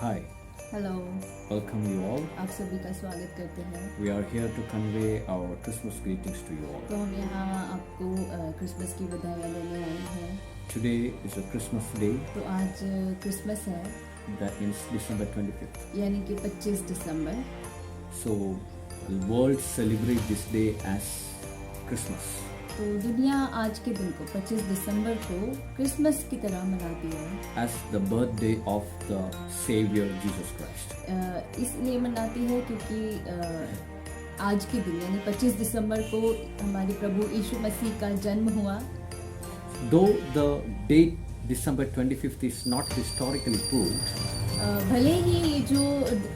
Hi, hello, welcome you all. आप सभी का स्वागत करते हैं। We are here to convey our Christmas greetings to you all. तो हम यहाँ आपको क्रिसमस की बधाइयाँ देने आए हैं। Today is a Christmas day, तो आज क्रिसमस है, that means December 25th. यानी कि 25 दिसंबर। So, the world celebrates this day as Christmas. तो दुनिया आज के दिन को 25 दिसंबर को क्रिसमस की तरह मनाती है, As the birthday of the Savior Jesus Christ. इसलिए मनाती है क्योंकि आज के दिन यानी 25 दिसंबर को हमारे प्रभु यीशु मसीह का जन्म हुआ। Though the date December 25th is not historically proved, भले ही ये जो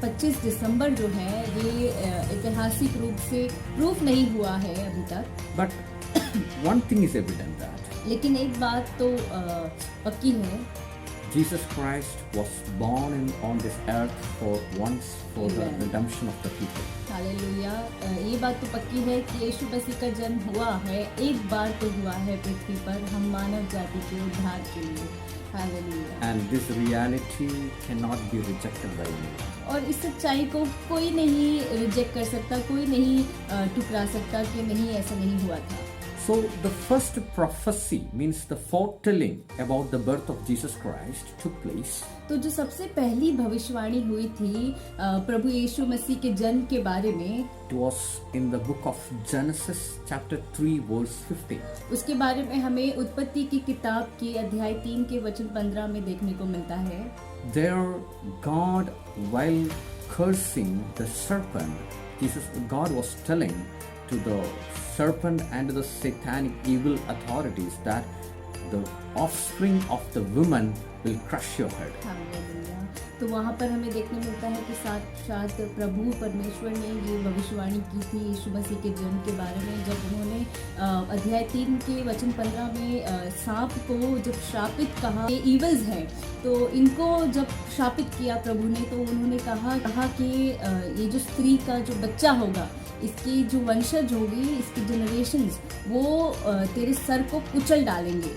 25 दिसंबर जो है ये ऐतिहासिक रूप से प्रूफ नहीं हुआ है अभी तक, but one thing is evident that लेकिन एक बात तो पक्की है, Jesus Christ was born on this earth for once for the Amen. redemption of the people. Hallelujah. ये बात तो पक्की है कि यीशु मसीह का जन्म हुआ है, एक बार तो हुआ है पृथ्वी पर हम मानव जाति के उद्धार के लिए। Hallelujah. And this reality cannot be rejected by anyone. और इस सच्चाई को कोई नहीं रिजेक्ट कर सकता, कोई नहीं ठुकरा सकता कि नहीं ऐसा नहीं हुआ था। So the first prophecy means the foretelling about the birth of Jesus Christ took place तो जो सबसे पहली भविष्यवाणी हुई थी प्रभु यीशु मसीह के जन्म के बारे में, it was in the book of Genesis chapter 3 verse 15. उसके बारे में हमें उत्पत्ति की किताब के अध्याय 3 के वचन 15 में देखने को मिलता है। There God, while cursing the serpent, God was telling to the serpent and the satanic evil authorities that the offspring of the woman will crush your head. Hallelujah. तो वहाँ पर हमें देखने मिलता है कि साक्षात प्रभु परमेश्वर ने ये भविष्यवाणी की थी यीशु मसीह के जन्म के बारे में, जब उन्होंने अध्याय 3 के वचन 15 में सांप को जब शापित कहा, ये ईवल्स हैं, तो इनको जब शापित किया प्रभु ने, तो उन्होंने कहा कि ये जो स्त्री का जो बच्चा होगा, इसकी जो वंशज होगी, इसकी जनरेशंस, वो तेरे सर को कुचल डालेंगे।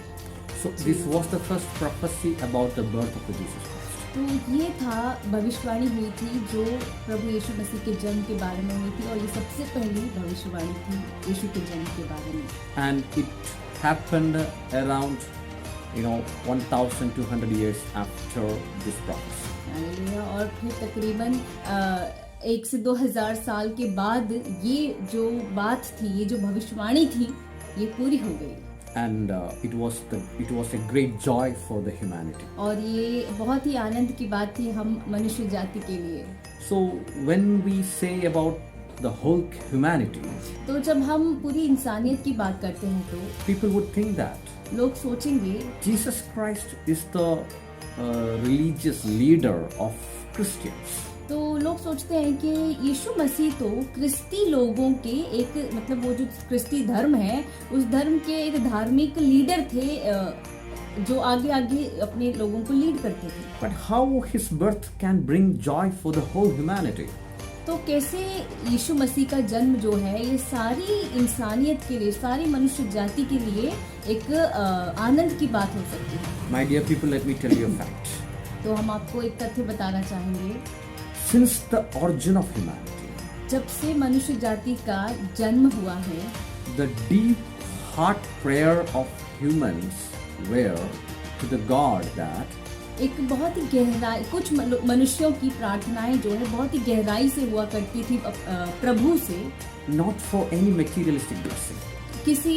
So this was the first prophecy about the birth of Jesus Christ. तो ये था भविष्यवाणी हुई थी जो प्रभु यीशु मसीह के जन्म के बारे में हुई थी, और ये सबसे पहली भविष्यवाणी थी यीशु के जन्म के बारे में। And it happened around 1200 years after this prophecy. Hallelujah. और फिर तकरीबन 1 से 2000 साल के बाद ये जो बात थी, ये जो भविष्यवाणी थी, ये पूरी हो गई। And it was a great joy for the humanity. और ये बहुत ही आनंद की बात थी हम मनुष्य जाति के लिए। So when we say about the whole humanity, तो जब हम पूरी इंसानियत की बात करते हैं तो people would think that लोग सोचेंगे Jesus Christ is the religious leader of Christians. तो लोग सोचते हैं कि यीशु मसीह तो क्रिस्ती लोगों के एक, मतलब वो जो क्रिस्ती धर्म है, उस धर्म के एक धार्मिक लीडर थे जो आगे आगे अपने लोगों को लीड करते थे। But how his birth can bring joy for the whole humanity? तो कैसे यीशु मसीह का जन्म जो है ये सारी इंसानियत के लिए, सारी मनुष्य जाति के लिए एक आनंद की बात हो सकती है। My dear people, let me tell you a fact. तो हम आपको एक तथ्य बताना चाहेंगे। Since the origin of humanity, जब से मनुष्य जाति का जन्म हुआ है, the deep heart prayer of humans were to the God that एक बहुत ही गहराई, कुछ मनुष्यों की प्रार्थनाएं जो है बहुत ही गहराई से हुआ करती थी प्रभु से, not for any materialistic blessing, किसी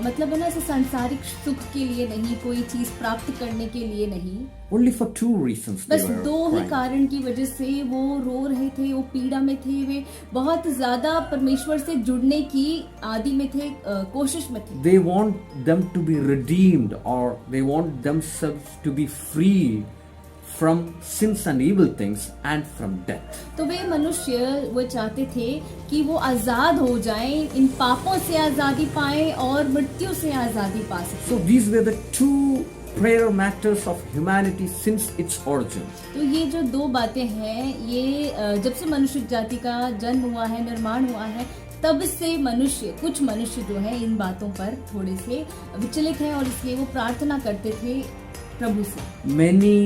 मतलब है ना ऐसे सांसारिक सुख के लिए नहीं, कोई चीज प्राप्त करने के लिए नहीं, only for two reasons they बस were दो ही crying. कारण की वजह से वो रो रहे थे, वो पीड़ा में थे, वे बहुत ज्यादा परमेश्वर से जुड़ने की आदि में थे, कोशिश में थे। They want them to be redeemed, or they want themselves to be free from sins and evil things and from death. तो वे मनुष्य वो चाहते थे कि वो आजाद हो जाएं, इन पापों से आजादी पाएं और मृत्यु से आजादी पा सकें। So these were the two prayer matters of humanity since its origin. तो ये जो दो बातें हैं, ये जब से मनुष्य जाति का जन्म हुआ है, निर्माण हुआ है, तब से कुछ मनुष्य जो है इन बातों पर थोड़े से विचलित हैं, और इसलिए वो प्रार्थना करते थे प्रभु से। Many,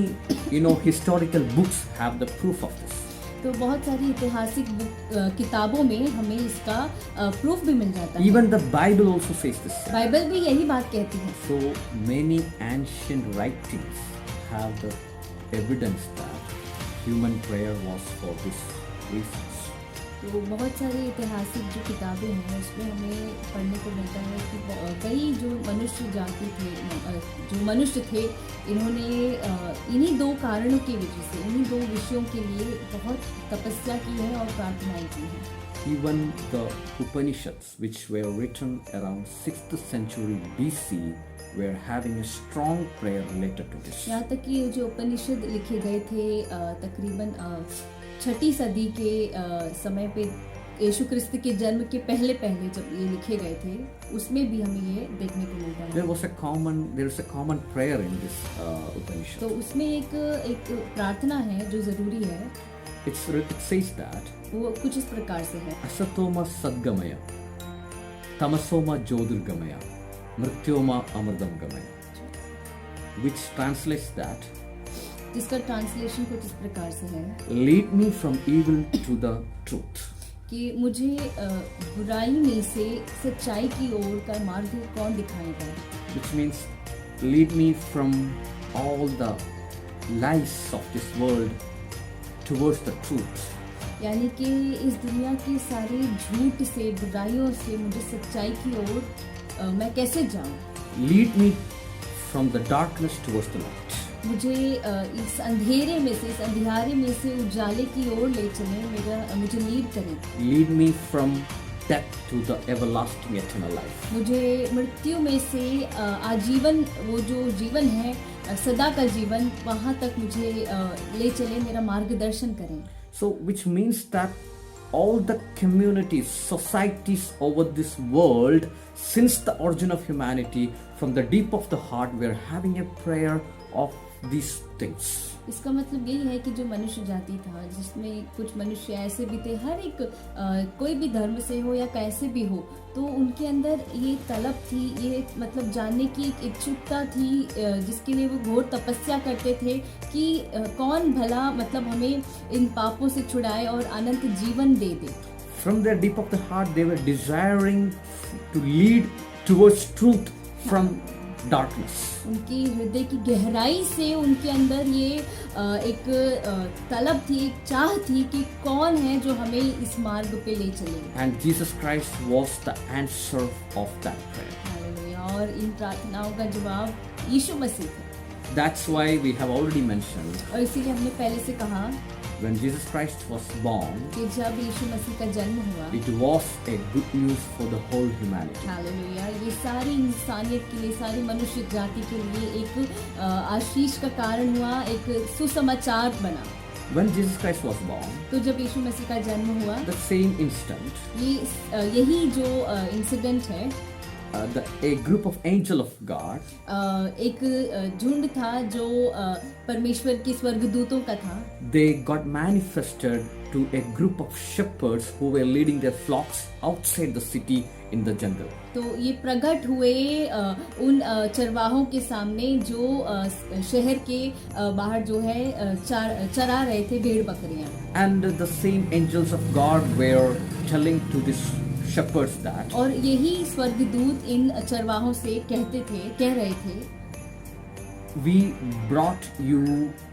historical books have the proof of this. तो बहुत सारी ऐतिहासिक किताबों में हमें इसका प्रूफ भी मिल जाता है। Even the Bible also says this. Bible भी यही बात कहती है। So many ancient writings have the evidence that human prayer was for this reasons. तो बहुत सारी ऐतिहासिक जो किताबें हैं उसमें हमें पढ़ने को मिलता है कि कई जो मनुष्य जाति थे, जो मनुष्य थे, इन्होंने इन्हीं दो कारणों की वजह से, इन्हीं दो विषयों के लिए बहुत तपस्या की है और प्रार्थनाएं की हैं। Even the Upanishads, which were written around 6th century BC, were having a strong prayer related to this. यहाँ तक कि जो उपनिषद लिखे गए थे तकरीबन 6ठी सदी के समय पे, यीशु क्रिस्त के जन्म के पहले जब ये लिखे गए थे, उसमें भी हमें ये देखने को मिलता है। There is a common prayer in this Upanishad. तो उसमें एक प्रार्थना है जो जरूरी है। It says that वो कुछ इस प्रकार से है। Asatoma Sadgamaya, Tamasoma Jyotirgamaya, Mrityoma Amardam Gamaya, which translates that जिसका ट्रांसलेशन कुछ इस प्रकार से है, lead me from evil to the truth. कि मुझे बुराई में से सच्चाई की ओर का मार्ग कौन दिखाएगा। Which means lead me from all the lies of this world towards the truth. यानी कि इस दुनिया के सारे झूठ से, बुराइयों से मुझे सच्चाई की ओर मैं कैसे जाऊं। Lead me from the darkness towards the light. मुझे इस अंधेरे में से, इस अंधियारे में से उजाले की ओर ले चले, मुझे लीड करें। Lead me from death to the everlasting eternal life. मुझे मृत्यु में से आजीवन, वो जो जीवन है, सदा का जीवन, वहाँ तक मुझे ले चले, मेरा मार्गदर्शन करें। So which means that all the communities, societies over this world, since the origin of humanity, from the deep of the heart, we are having a prayer of these things. इसका मतलब यही है कि जो मनुष्य जाति था, जिसमें कुछ मनुष्य ऐसे भी थे, हर एक कोई भी धर्म से हो या कैसे भी हो, तो उनके अंदर ये तलब थी, ये मतलब जानने की एक इच्छुकता थी, जिसके लिए वो घोर तपस्या करते थे कि कौन भला मतलब हमें इन पापों से छुड़ाए और अनंत जीवन दे दे। From their deep of the heart, they were desiring to lead towards truth from darkness. उनकी हृदय की गहराई से उनके अंदर ये एक तलब थी, एक चाह थी कि कौन है जो हमें इस मार्ग पे ले चले। And Jesus Christ was the answer of that prayer. Hallelujah. और इन प्रार्थनाओं का जवाब यीशु मसीह था। That's why we have already mentioned, और इसीलिए हमने पहले से कहा when Jesus Christ was born, कि जब यीशु मसीह का जन्म हुआ, it was a good news for the whole humanity. Hallelujah, ये सारी इंसानियत के लिए, सारी मनुष्य जाति के लिए एक आशीष का कारण हुआ, एक सुसमाचार बना। When Jesus Christ was born, तो जब यीशु मसीह का जन्म हुआ, the same instant, यही जो इंसिडेंट है, a group of angel of God, एक झुंड था जो परमेश्वर के स्वर्गदूतों का था। they got manifested to a group of shepherds who were leading their flocks outside the city in the jungle. तो ये प्रकट हुए उन चरवाहों के सामने जो शहर के बाहर जो है चरा रहे थे भेड़ बकरियां। And the same angels of God were telling to these shepherds that, और यही स्वर्गदूत इन चरवाहों से कह रहे थे, we brought you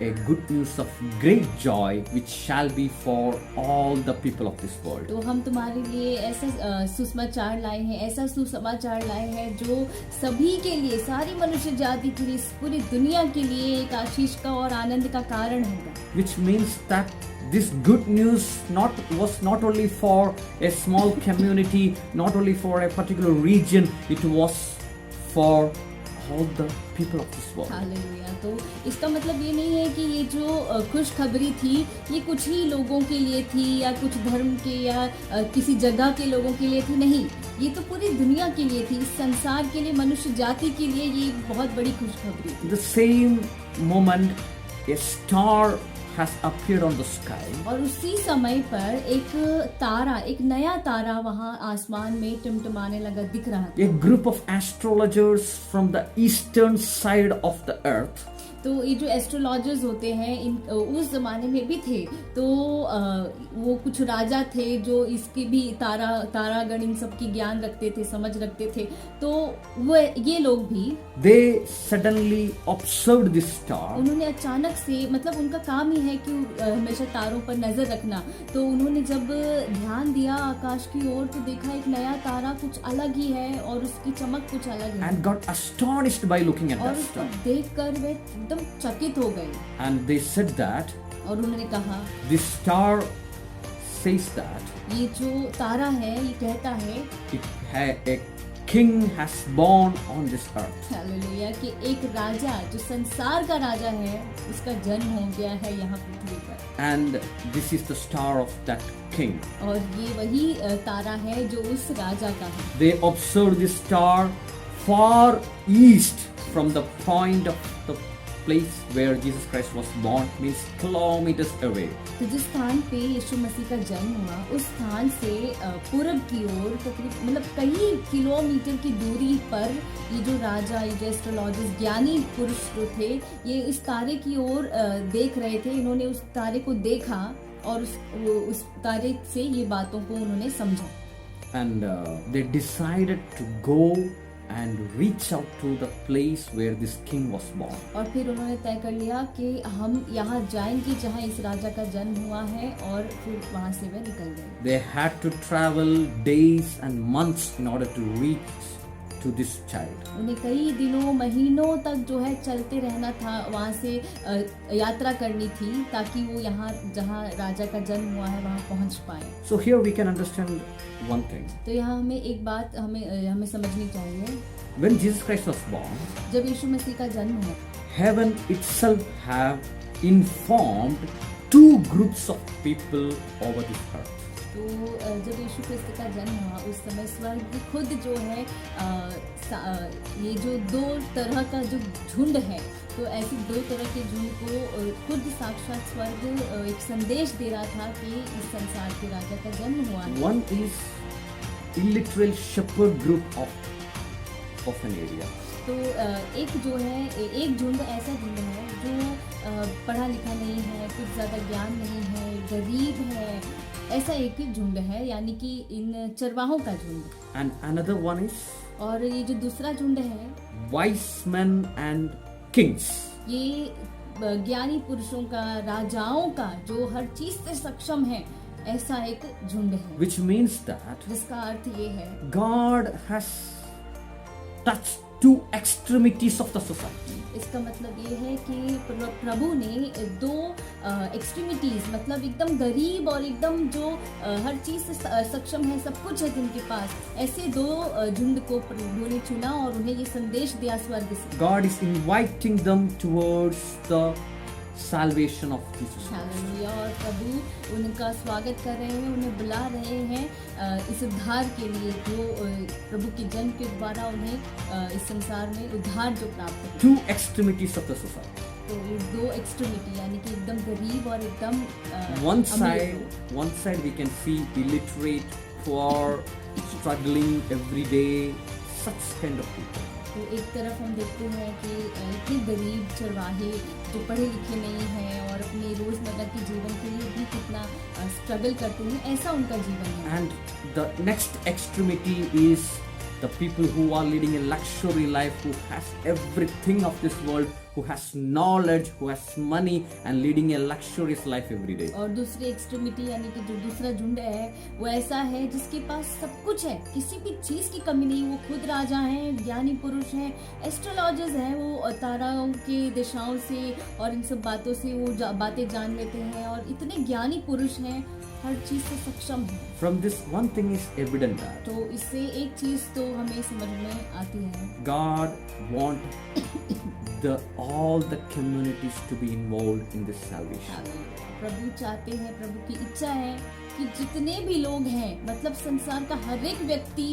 a good news of great joy which shall be for all the people of this world. तो हम तुम्हारे लिए ऐसा सुसमाचार लाए हैं, ऐसा सुसमाचार लाए हैं जो सभी के लिए, सारी मनुष्य जाति के लिए, पूरी दुनिया के लिए एक आशीष का और आनंद का कारण होगा। Which means that this good news was not only for a small community, not only for a particular region, it was for all the people of this world. Hallelujah. तो इसका मतलब ये नहीं है कि ये जो खुशखबरी थी ये कुछ ही लोगों के लिए थी या कुछ धर्म के या किसी जगह के लोगों के लिए थी, नहीं, ये तो पूरी दुनिया के लिए थी, इस संसार के लिए, मनुष्य जाति के लिए ये बहुत बड़ी खुशखबरी थी। The same moment, a star has appeared on the sky. और उसी समय पर एक तारा, एक नया तारा वहाँ आसमान में टिमटिमाने लगा, दिख रहा था। A group of astrologers from the eastern side of the earth तो ये जो एस्ट्रोलॉजर्स होते हैं इन उस जमाने में भी थे, तो वो कुछ राजा थे जो इसकी भी तारागण इन सब की ज्ञान रखते थे, समझ रखते थे। तो वो ये लोग भी they suddenly observed this star उन्होंने अचानक से, मतलब उनका काम ही है कि हमेशा तारों पर नजर रखना, तो उन्होंने जब ध्यान दिया आकाश की ओर तो देखा एक नया तारा कुछ अलग ही है और उसकी चमक कुछ अलग है, and got astonished by looking at और that उसको star. देखकर वे एकदम चकित हो गए। And they said that और उन्होंने कहा this star says that ये जो तारा है ये कहता है a king has born on this earth. Hallelujah कि एक राजा जो संसार का राजा है उसका जन्म हो गया है यहाँ पृथ्वी पर, And this is the star of that king. और ये वही तारा है जो उस राजा का है। They observed this star far east from the point of the place where Jesus Christ was born, means kilometers away. तो जिस स्थान पे यीशु मसीह का जन्म हुआ उस स्थान से पूरब की ओर तकरीबन मतलब कई किलोमीटर की दूरी पर ये जो राजा, ये जो एस्ट्रोलॉजर्स, ज्ञानी पुरुष जो थे, ये इस तारे की ओर देख रहे थे। इन्होंने उस तारे को देखा और उस तारे से ये बातों को उन्होंने समझा। And they decided to go and reach out to the place where this king was born. और फिर उन्होंने तय कर लिया कि हम यहाँ जाएंगे जहाँ इस राजा का जन्म हुआ है, और फिर वहाँ से वे निकल गए। They had to travel days and months in order to reach to this child. उन्हें कई दिनों महीनों तक जो है चलते रहना था, वहाँ से यात्रा करनी थी ताकि वो यहाँ जहाँ राजा का जन्म हुआ है वहाँ पहुँच पाए। So here we can understand one thing. तो यहाँ हमें एक बात हमें समझनी चाहिए। When Jesus Christ was born, जब यीशु मसीह का जन्म हुआ, heaven itself have informed two groups of people over this earth. तो जब यीशु क्रिस्त का जन्म हुआ उस समय स्वर्ग खुद जो है ये जो दो तरह का जो झुंड है, तो ऐसी दो तरह के झुंड को खुद साक्षात स्वर्ग एक संदेश दे रहा था कि इस संसार के राजा का जन्म हुआ है। One is illiterate shepherd group of an area. तो एक जो है एक झुंड ऐसा झुंड है जो पढ़ा लिखा नहीं है, कुछ ज़्यादा ज्ञान नहीं है, गरीब है, ऐसा एक ही झुंड है, यानी कि इन चरवाहों का झुंड। And another one is और ये जो दूसरा झुंड है wise men and kings. ये ज्ञानी पुरुषों का, राजाओं का, जो हर चीज से सक्षम है, ऐसा एक झुंड है। Which means that जिसका अर्थ ये है God has touched two extremities of the society. इसका मतलब ये है कि प्रभु ने दो एक्सट्रीमिटीज, मतलब एकदम गरीब और एकदम जो हर चीज से सक्षम है, सब कुछ है जिनके पास, ऐसे दो झुंड को प्रभु ने चुना और उन्हें ये संदेश दिया स्वर्ग से। God is inviting them towards the salvation of Jesus. Hallelujah. और प्रभु उनका स्वागत कर रहे हैं, उन्हें बुला रहे हैं इस उद्धार के लिए, जो प्रभु के जन्म के द्वारा उन्हें इस संसार में उद्धार जो प्राप्त हो। Two extremities of the society. तो ये दो एक्सट्रीमिटी, यानी कि एकदम गरीब और एकदम One अमीर। side we can see illiterate, poor, struggling every day, such kind of people. तो एक तरफ हम देखते हैं कि इतने गरीब चरवाहे जो पढ़े लिखे नहीं हैं और अपने रोजमर्रा के जीवन के लिए भी कितना स्ट्रगल करते हैं, ऐसा उनका जीवन है। And the next extremity is the people who are leading a luxury life, who has everything of this world, who has knowledge, who has money, and leading a luxurious life every day. और दूसरी extremity यानी कि जो दूसरा झुंड है वो ऐसा है जिसके पास सब कुछ है, किसी भी चीज की कमी नहीं, वो खुद राजा हैं, ज्ञानी पुरुष हैं, एस्ट्रोलॉजर्स हैं, वो ताराओं के दिशाओं से और इन सब बातों से वो बातें जान लेते हैं और इतने ज्ञानी पुरुष हैं, हर चीज से सक्षम है। From this, one thing is evident that तो इससे एक चीज तो हमें समझ में आती है, God want all the communities to be involved in this salvation. प्रभु चाहते हैं, प्रभु की इच्छा है कि जितने भी लोग हैं, मतलब संसार का हर एक व्यक्ति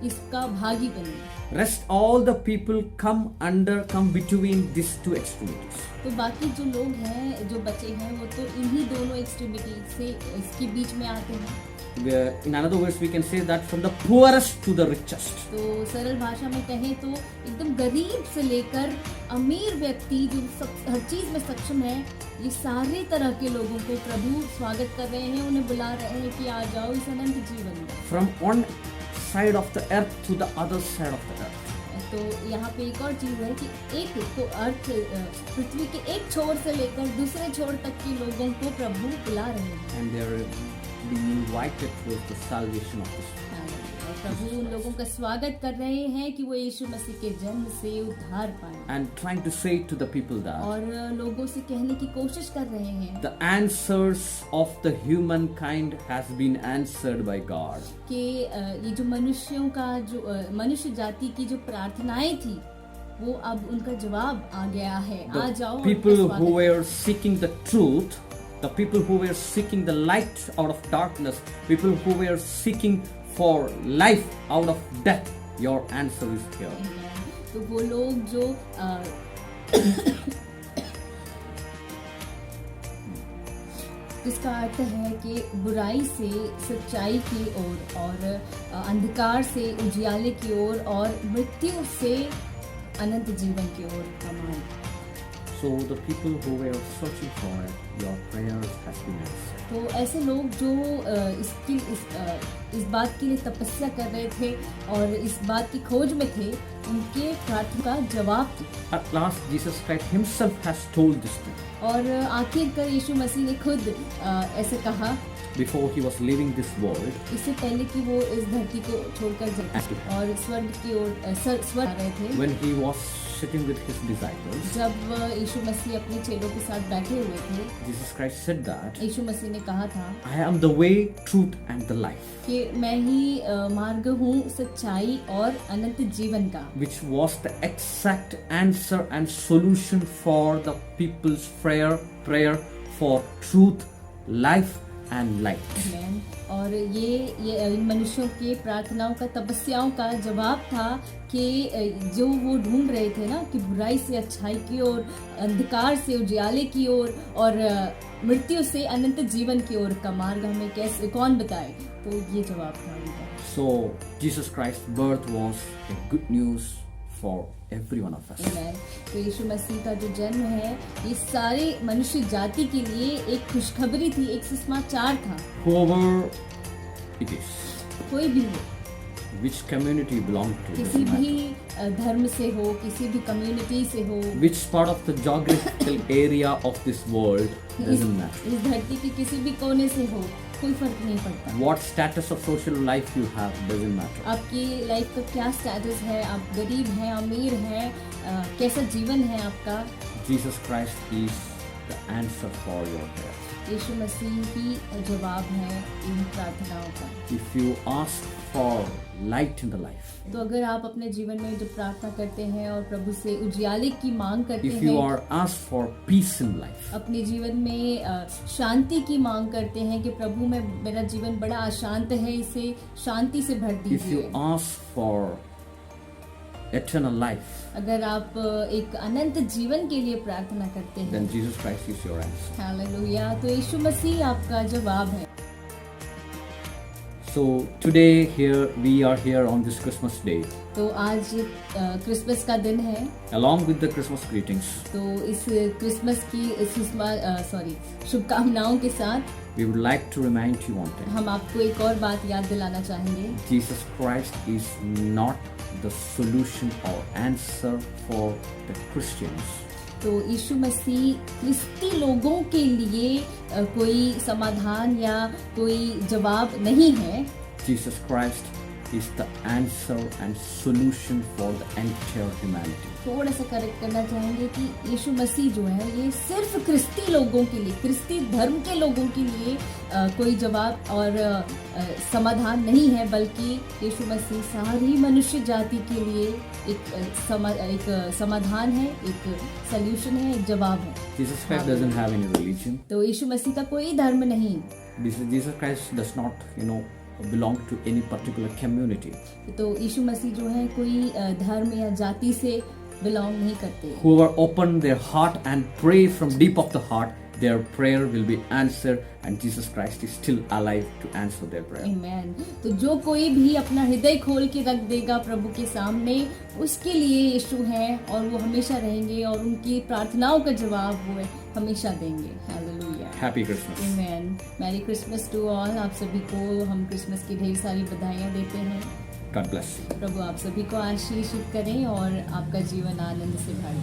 इसका भागी बने। Rest all the people come between these two extremities. तो बाकी जो लोग हैं, जो बचे हैं, वो तो इन्हीं दोनों एक्सट्रीमिटी से इसके बीच में आते हैं। In another words, we can say that from the poorest to the richest. तो सरल भाषा में कहें तो एकदम गरीब से लेकर अमीर व्यक्ति जो हर चीज में सक्षम है, ये सारे तरह के लोगों को प्रभु स्वागत कर रहे हैं, उन्हें बुला रहे हैं कि आ जाओ इस अनंत जीवन में। From one side of the earth to the other side of the earth. तो यहाँ पे एक और चीज है कि एक तो अर्थ पृथ्वी के एक छोर से लेकर दूसरे छोर तक के लोगों को प्रभु बुला रहे हैं। And they are being invited towards the salvation of this. और प्रभु उन लोगों का स्वागत कर रहे हैं कि वो यीशु मसीह के जन्म से उद्धार पाएं। And trying to say to the people that और लोगों से कहने की कोशिश कर रहे हैं the answers of the humankind has been answered by God. कि ये जो मनुष्यों का जो मनुष्य जाति की जो प्रार्थनाएं थी, वो अब उनका जवाब आ गया है। आ जाओ। The people who were seeking the truth, the people who were seeking the light out of darkness, people who were seeking for life out of death, your answer is here. तो वो लोग जो इसका अर्थ है कि बुराई से सच्चाई की ओर और अंधकार से उजियाले की ओर और मृत्यु से अनंत जीवन की ओर का मार्ग। So the people who were searching for it, your prayers has been answered. तो ऐसे लोग जो इस बात के लिए तपस्या कर रहे थे और इस बात की खोज में थे, उनके प्रार्थना का जवाब। At last, Jesus Christ Himself has told this to them. और आखिरकार यीशु मसीह ने खुद ऐसे कहा Before He was leaving this world, इससे पहले कि वो इस धरती को छोड़कर जाए और स्वर्ग की ओर स्वर्ग आ रहे थे। when He was sitting with His disciples, जब यीशु मसीह अपने चेलों के साथ बैठे हुए थे, Jesus Christ said that यीशु मसीह ने कहा था, I am the way, truth and the life. कि मैं ही मार्ग हूँ, सच्चाई और अनंत जीवन का। Which was the exact answer and solution for the people's prayer for truth, life and light. Amen. और ये इन मनुष्यों के प्रार्थनाओं का, तपस्याओं का जवाब था कि जो वो ढूंढ रहे थे ना, कि बुराई से अच्छाई की ओर, अंधकार से उजियाले की ओर और मृत्यु से अनंत जीवन की ओर का मार्ग हमें कैसे कौन बताए, तो ये जवाब था उनका। So Jesus Christ's birth was a good news for every one of us. Amen. तो यीशु मसीह का जो जन्म है, ये सारे मनुष्य जाति के लिए एक खुशखबरी थी, एक सुसमाचार था। Whoever it is, कोई भी हो, which community belong to, किसी भी धर्म से हो, किसी भी कम्युनिटी से हो, which part of the geographical area of this world, doesn't matter. इस धरती के किसी भी कोने से हो, कोई फर्क नहीं पड़ता। What status of social life you have, doesn't matter. आपकी लाइफ का क्या स्टेटस है, आप गरीब हैं, अमीर हैं, कैसा जीवन है आपका, Jesus Christ is the answer for your prayer. यीशु मसीह ही जवाब है इन प्रार्थनाओं का। If you ask for light in the life, तो अगर आप अपने जीवन में जो प्रार्थना करते हैं और प्रभु से उजियाले की मांग करते if you हैं, are asked for peace in life, अपने जीवन में शांति की मांग करते हैं कि प्रभु में मेरा जीवन बड़ा अशांत है, इसे शांति से भर if you दीजिए। ask for eternal life, अगर आप एक अनंत जीवन के लिए प्रार्थना करते हैं, then Jesus Christ is your answer. Hallelujah, तो यीशु मसीह आपका जवाब है। So today here we are here on this Christmas day, तो आज क्रिसमस का दिन है, along with the Christmas greetings. तो इस क्रिसमस की शुभकामनाओं के साथ We would like to remind you one thing. हम आपको एक और बात याद दिलाना चाहेंगे। Jesus Christ is not the solution or answer for the Christians. तो यीशु मसीह क्रिस्ती लोगों के लिए कोई समाधान या कोई जवाब नहीं है। Jesus Christ is the answer and solution for the entire humanity. थोड़ा सा करेक्ट करना चाहेंगे कि यीशु मसीह जो है, ये सिर्फ क्रिस्ती लोगों के लिए, क्रिस्ती धर्म के लोगों के लिए कोई जवाब और समाधान नहीं है, बल्कि यीशु मसीह सारी मनुष्य जाति के लिए एक समाधान है, एक सल्यूशन है, एक जवाब है। Jesus Christ doesn't have any religion. तो यीशु मसीह का कोई धर्म नहीं। Jesus Christ does not, belong to any particular community. तो यीशु मसीह जो है कोई धर्म या जाति से बिलोंग नहीं करते। Whoever open their heart and pray from deep of the heart, their prayer will be answered, and Jesus Christ is still alive to answer their prayer. Amen. तो जो कोई भी अपना हृदय खोल के रख देगा प्रभु के सामने, उसके लिए यीशु है और वो हमेशा रहेंगे और उनकी प्रार्थनाओं का जवाब वो हमेशा देंगे। Hallelujah. Happy Christmas. Amen. Merry Christmas to all. आप सभी को हम क्रिसमस की ढेर सारी बधाइयाँ देते हैं। God bless you. प्रभु आप सभी को आशीषित करें और आपका जीवन आनंद से भरे।